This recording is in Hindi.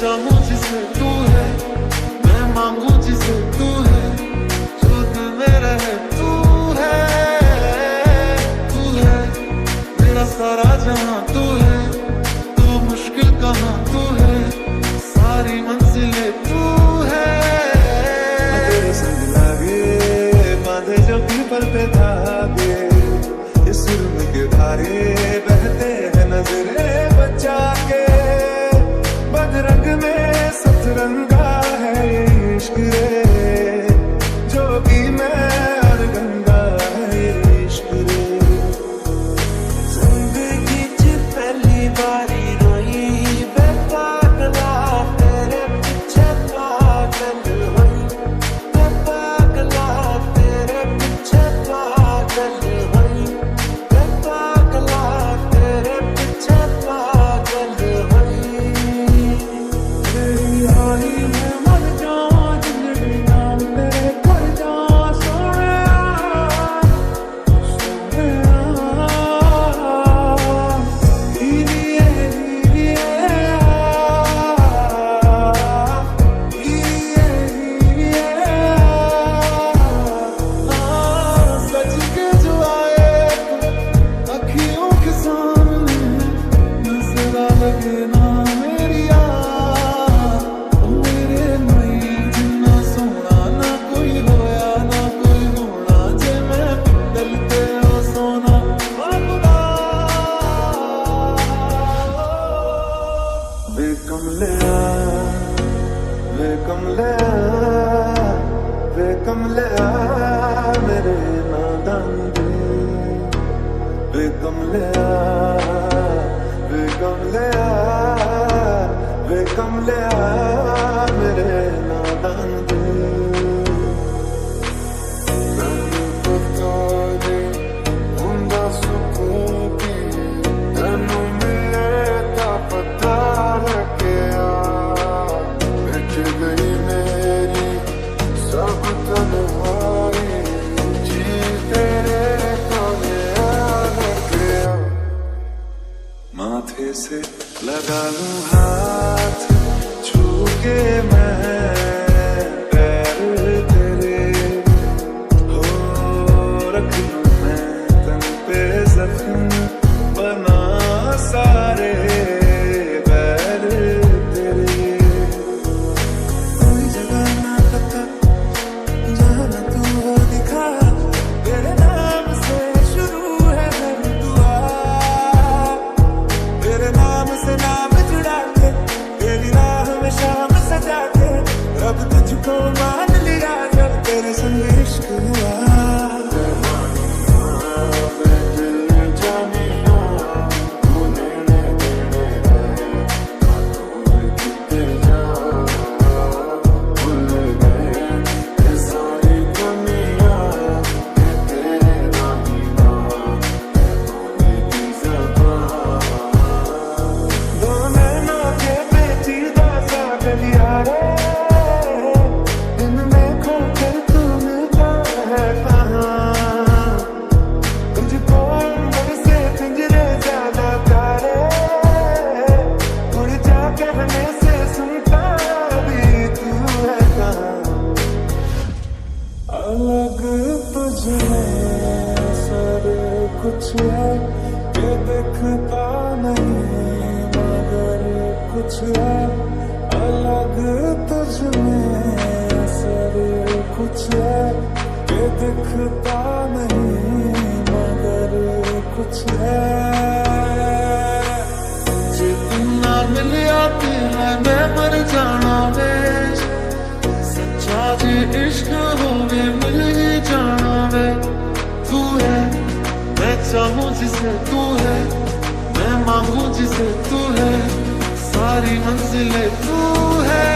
चाहूं जिसे तू है, मैं मांगू जिसे तू है, जो दिल में रहे तू है, तू है मेरा सारा जहां, तू है, तू मुश्किल कहां, तू है सारी मंजिलें तू है। तेरे संग लागे बांधे जो पीपल पे धागे, इस रुम के धारे बहते हैं नजरे बचा के, बदरंग में सतरंगा है ये इश्क रे, जोगी में और गंगा है ये इश्क रे। जिंदगी च पहली बारी रोई बेपागला, तेरे पीछे पागल हुई बेपागला, तेरे पीछे पागल हुई बेपागला, तेरे पीछे पागल हुई। तेरी आई मैं मर जाऊं जिंदगी नाम तेरे कर जाऊं सोनिया, सच के जो आए अखियों के सामने, नजर लगे ना मेरी मेरे मई जिन्ना सोना ना कोई होया ना कोई होना, जे मैं दिल ते ओ सोना मांगदा। वे कमलिया वे कमलिया वे कमलिया मेरे नादान दे, वे कमलिया वे कमलिया वे कमलिया मेरे नादान दे। तैनू पता नहीं हुंदा सुकून की, तैनू मिले तां पता लग्या, बिच गई मेरी सब तन्हाई, जी तेरे कोले आ गया। माथे से लगा लूं हाथ छू के मैं पैर तेरे, हो रख लूं मैं तन पे जख्म बना सारे बैर तेरे। कोई जगह ना पता जहाँ न तू हो दिखा, तेरे नाम से शुरू है हर दुआ, तेरे नाम से नाम जुड़ा के, तेरी राह में शाम सजा के, रब तुझको मान लिया जब तेरे संग इश्क हुआ। अलग तुझमें सब कुछ है ये दिखता नहीं मगर कुछ है, अलग तुझमें सब कुछ है ये दिखता नहीं मगर कुछ है। जे तू ना मिल आती है मैं मर जाना वे, सच्चा जे इश्क होवे मिल ही जाना वे। तू है मैं चाहूं जिसे तू है, मैं मांगू जिसे तू है, सारी मंजिलें तू है।